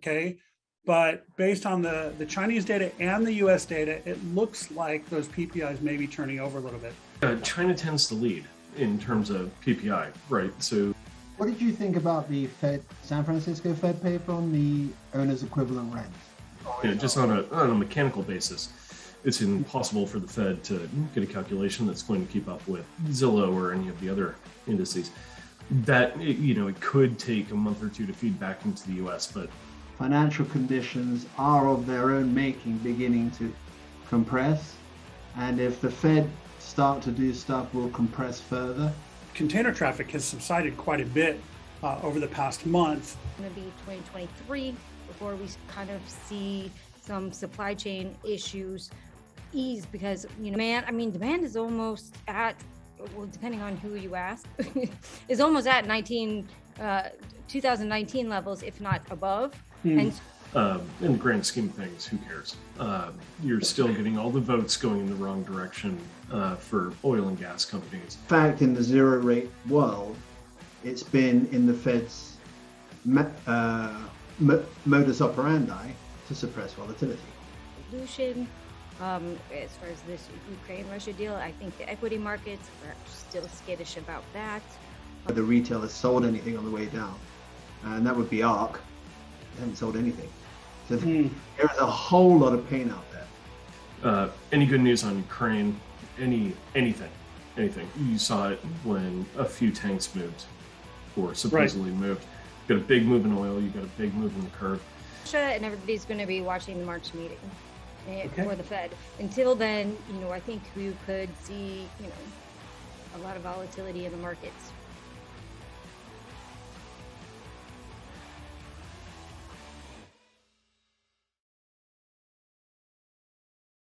Okay. But based on the Chinese data and the US data, it looks like those PPIs may be turning over a little bit. China tends to lead in terms of PPI, right? So what did you think about the San Francisco Fed paper on the owner's equivalent rent? Just on a mechanical basis, it's impossible for the Fed to get a calculation that's going to keep up with Zillow or any of the other indices. That, it could take a month or two to feed back into the US, but financial conditions are of their own making beginning to compress. And if the Fed start to do stuff, will compress further. Container traffic has subsided quite a bit over the past month. It's going to be 2023 before we kind of see some supply chain issues ease, because demand is almost at, well, depending on who you ask, is almost at 2019 levels, if not above. And in the grand scheme of things, who cares? You're still getting all the votes going in the wrong direction for oil and gas companies. In fact, in the zero rate world, it's been in the Fed's modus operandi to suppress volatility. Solution, as far as this Ukraine-Russia deal, I think the equity markets are still skittish about that. The retail has sold anything on the way down, and that would be ARK. They haven't sold anything. So there is a whole lot of pain out there. Any good news on Ukraine? Anything. You saw it when a few tanks moved, or supposedly moved. You got a big move in oil. You got a big move in the curve. Russia, and everybody's going to be watching the March meeting for the Fed. Until then, I think we could see, a lot of volatility in the markets.